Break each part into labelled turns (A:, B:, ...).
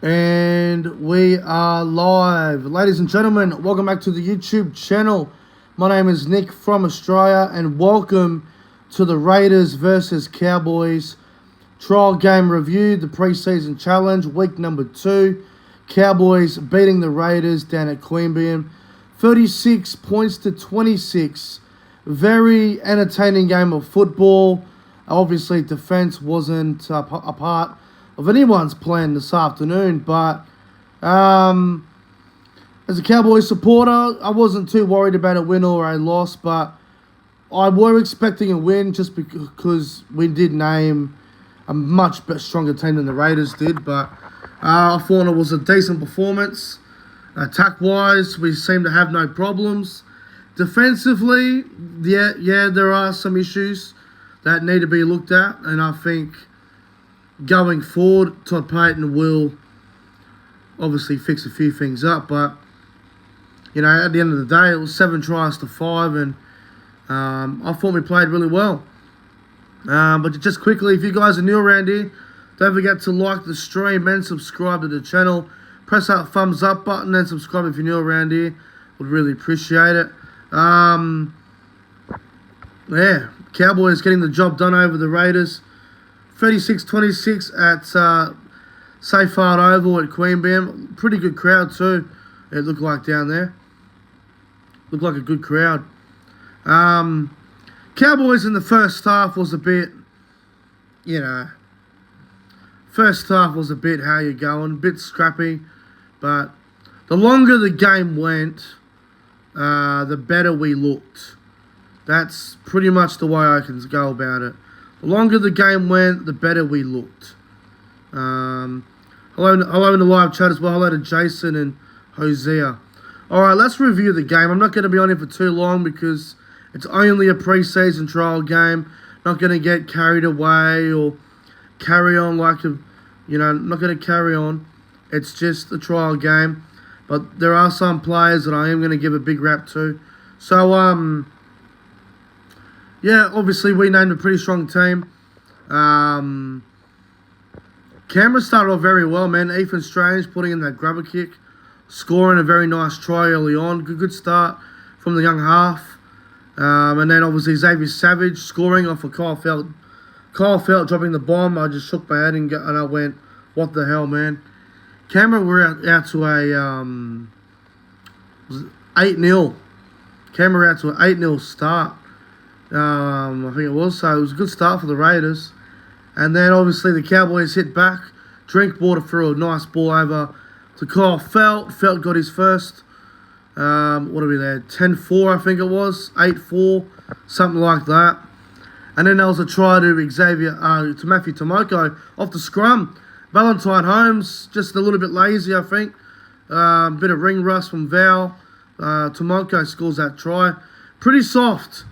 A: And we are live. Ladies and gentlemen, welcome back to the YouTube channel. My name is Nick from Australia and welcome to the Raiders versus Cowboys trial game review, the preseason challenge, week number 2. Cowboys beating the Raiders down at Queanbeyan, 36 points to 26. Very entertaining game of football. Obviously, defense wasn't a part of anyone's plan this afternoon, but as a Cowboys supporter, I wasn't too worried about a win or a loss, but I were expecting a win just because we did name a much stronger team than the Raiders did, but I thought it was a decent performance. Attack-wise, we seem to have no problems. Defensively, yeah, there are some issues that need to be looked at, and I think going forward, Todd Payton will obviously fix a few things up, but you know, at the end of the day, it was 7 tries to 5, and I thought we played really well. But just quickly, if you guys are new around here, don't forget to like the stream and subscribe to the channel. Press that thumbs up button and subscribe if you're new around here. Would really appreciate it. Yeah, Cowboys getting the job done over the Raiders. 36-26 at Safeguard Oval at Queanbeyan. Pretty good crowd too, it looked like down there. Looked like a good crowd. Cowboys in the first half was a bit, first half was a bit how you going, a bit scrappy. But the longer the game went, the better we looked. That's pretty much the way I can go about it. The longer the game went, the better we looked. Hello in the live chat as well. Hello to Jason and Hosea. Alright, let's review the game. I'm not going to be on here for too long because it's only a preseason trial game. Not going to get carried away or carry on like a, not going to carry on. It's just a trial game. But there are some players that I am going to give a big rap to. So, yeah, obviously we named a pretty strong team. Canberra started off very well, man. Ethan Strange putting in that grubber kick, scoring a very nice try early on. Good start from the young half. And then obviously Xavier Savage scoring off of Kyle Felt. Kyle Felt dropping the bomb. I just shook my head and I went, what the hell, man? Canberra were out to a 8-0. Canberra out to an 8-0 start. I think it was. So it was a good start for the Raiders. And then obviously the Cowboys hit back. Drinkwater threw a nice ball over to Kyle Felt. Felt got his first. What are we there? 10-4, I think it was. 8-4, something like that. And then there was a try to Matthew Tomoko off the scrum. Valentine Holmes, just a little bit lazy, I think. Bit of ring rust from Val. Tomoko scores that try. Pretty soft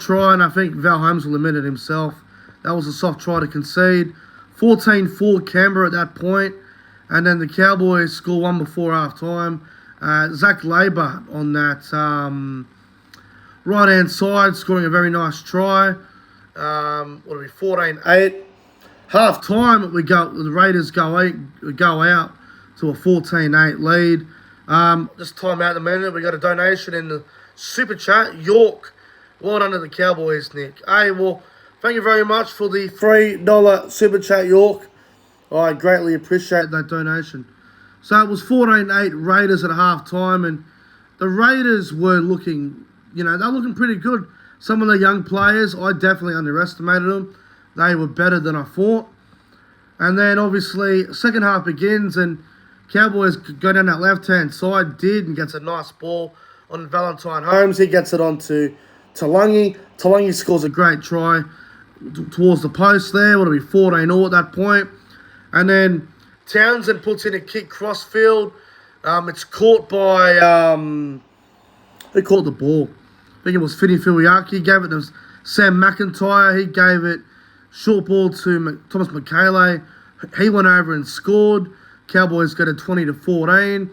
A: try, and I think Val Holmes will admit it himself. That was a soft try to concede. 14-4 Canberra at that point. And then the Cowboys score one before half-time. Zach Labour on that right-hand side, scoring a very nice try. 14-8. Half-time, the Raiders go out to a 14-8 lead. Just time out the minute, we got a donation in the Super Chat. York, well done to the Cowboys, Nick. Hey, well, thank you very much for the $3 Super Chat, York. I greatly appreciate that donation. So it was 14-8 Raiders at half-time, and the Raiders were looking, they're looking pretty good. Some of the young players, I definitely underestimated them. They were better than I thought. And then, obviously, second half begins, and Cowboys go down that left-hand side, and gets a nice ball on Valentine Holmes. He gets it onto Talangi. Talangi scores a great try towards the post there. It'll be 14-all at that point. And then Townsend puts in a kick cross-field. It's caught by, who caught the ball? I think it was Fini Filiaki. Gave it to Sam McIntyre. He gave it short ball to Thomas McKaylee. He went over and scored. Cowboys go to 20-14.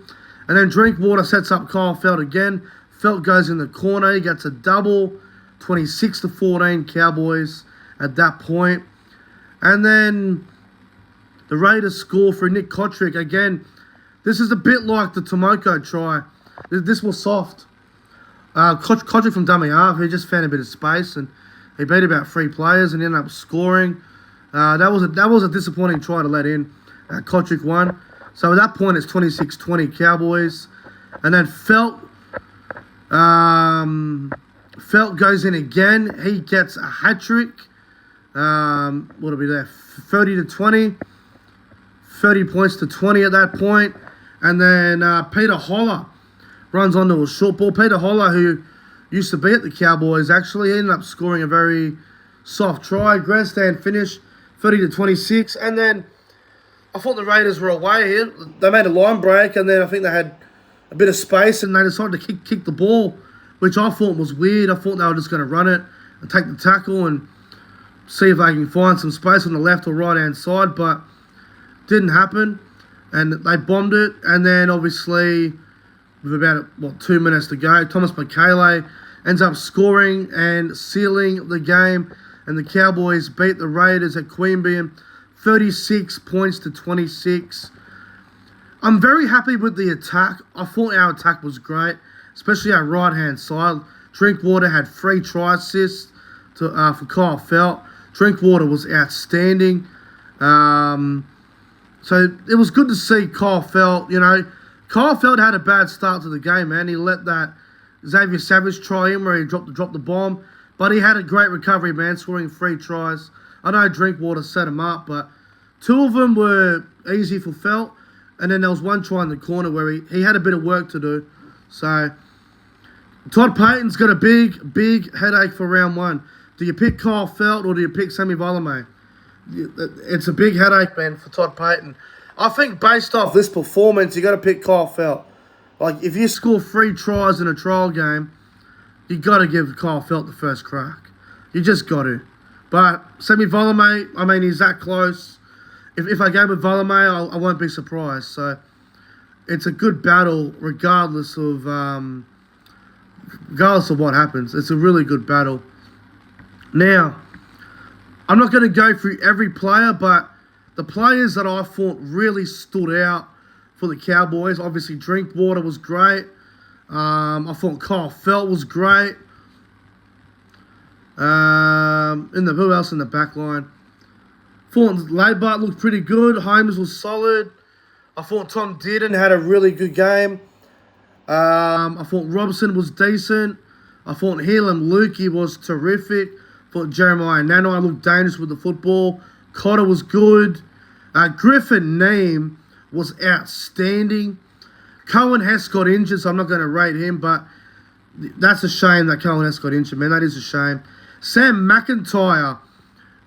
A: And then Drinkwater sets up Kyle Felt again. Felt goes in the corner. He gets a double. 26-14 Cowboys at that point. And then The Raiders score for Nick Kotrick. Again, this is a bit like the Tomoko try. This was soft. Kotrick from dummy half, he just found a bit of space and he beat about 3 players and ended up scoring. That was a disappointing try to let in. Kotrick won. So at that point, it's 26-20 Cowboys. And then Felt goes in again. He gets a hat-trick. What'll be there? 30-20. 30 points to 20 at that point. And then Peter Holler runs onto a short ball. Peter Holler, who used to be at the Cowboys, actually ended up scoring a very soft try. Grandstand finish, 30-26. And then I thought the Raiders were away here. They made a line break, and then I think they had a bit of space, and they decided to kick the ball, which I thought was weird. I thought they were just going to run it and take the tackle and see if they can find some space on the left or right-hand side, but didn't happen, and they bombed it. And then, obviously, with about, 2 minutes to go, Thomas McKaylee ends up scoring and sealing the game, and the Cowboys beat the Raiders at Queanbeyan 36 points to 26. I'm very happy with the attack. I thought our attack was great, especially our right-hand side. Drinkwater had 3 try assists for Kyle Felt. Drinkwater was outstanding. So it was good to see Kyle Felt. Kyle Felt had a bad start to the game, man. He let that Xavier Savage try in where he dropped the bomb. But he had a great recovery, man, scoring 3 tries. I know Drinkwater set him up, but 2 of them were easy for Felt. And then there was 1 try in the corner where he had a bit of work to do. So Todd Payton's got a big headache for round 1. Do you pick Kyle Felt or do you pick Sammy Valame? It's a big headache, man, for Todd Payton. I think based off this performance, you got to pick Kyle Felt. Like, if you score 3 tries in a trial game, you got to give Kyle Felt the first crack. You just got to. But Sammy Valame, I mean, he's that close. If I go with Valame, I won't be surprised. So it's a good battle regardless of what happens. It's a really good battle. Now, I'm not going to go through every player, but the players that I thought really stood out for the Cowboys, obviously Drinkwater was great. I thought Kyle Felt was great. Who else in the back line? Thought Laibart looked pretty good. Holmes was solid. I thought Tom Dearden had a really good game. I thought Robson was decent. I thought Helam Lukey was terrific. I thought Jeremiah Nanai looked dangerous with the football. Cotter was good. Griffin Neame was outstanding. Cohen Hess got injured, so I'm not going to rate him, but that's a shame that Cohen Hess got injured, man. That is a shame. Sam McIntyre,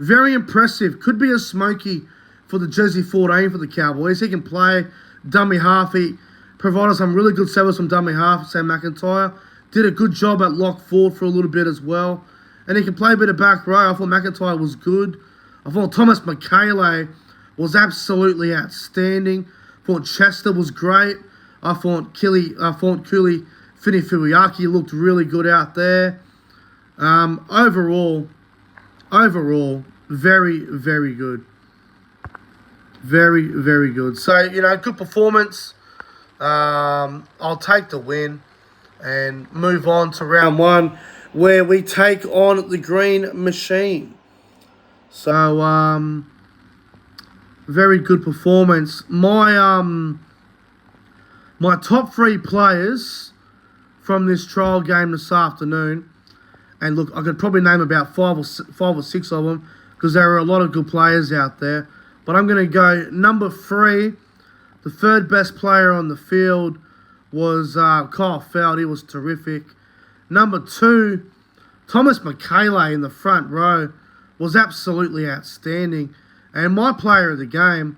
A: very impressive. Could be a smoky for the Jersey 14 for the Cowboys. He can play dummy half. He provided some really good service from dummy half, Sam McIntyre. Did a good job at lock forward for a little bit as well. And he can play a bit of back row. I thought McIntyre was good. I thought Thomas McKaylee was absolutely outstanding. I thought Chester was great. I thought Kuli Finifuiaki looked really good out there. Overall, very, very good. Very, very good. So, good performance. I'll take the win and move on to round 1 where we take on the Green Machine. So, very good performance. My top 3 players from this trial game this afternoon, and look, I could probably name about 5 or 6 of them because there are a lot of good players out there. But I'm going to go number 3. The third best player on the field was Kyle Felt. He was terrific. Number 2, Thomas McKaylee in the front row was absolutely outstanding. And my player of the game,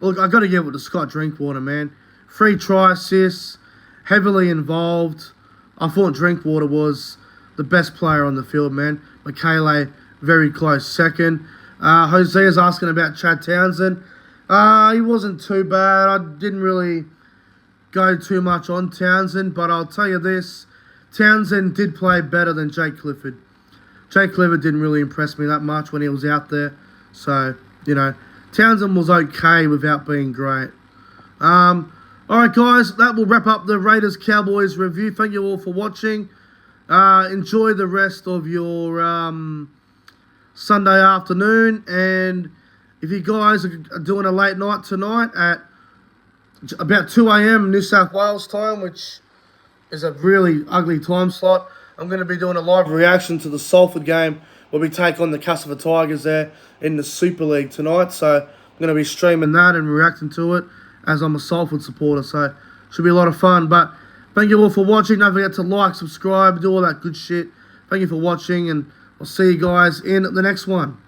A: look, I got to give it to Scott Drinkwater, man. 3 try assists, heavily involved. I thought Drinkwater was the best player on the field, man. McKaylee, very close second. Jose is asking about Chad Townsend. He wasn't too bad. I didn't really go too much on Townsend, but I'll tell you this. Townsend did play better than Jake Clifford. Jake Clifford didn't really impress me that much when he was out there. So, Townsend was okay without being great. All right, guys, that will wrap up the Raiders-Cowboys review. Thank you all for watching. Enjoy the rest of your Sunday afternoon. And if you guys are doing a late night tonight at about 2 a.m. New South Wales time, which is a really ugly time slot, I'm going to be doing a live reaction to the Salford game where we take on the Castleford Tigers there in the Super League tonight. So I'm going to be streaming that and reacting to it as I'm a Salford supporter. So should be a lot of fun. But thank you all for watching. Don't forget to like, subscribe, do all that good shit. Thank you for watching, and I'll see you guys in the next one.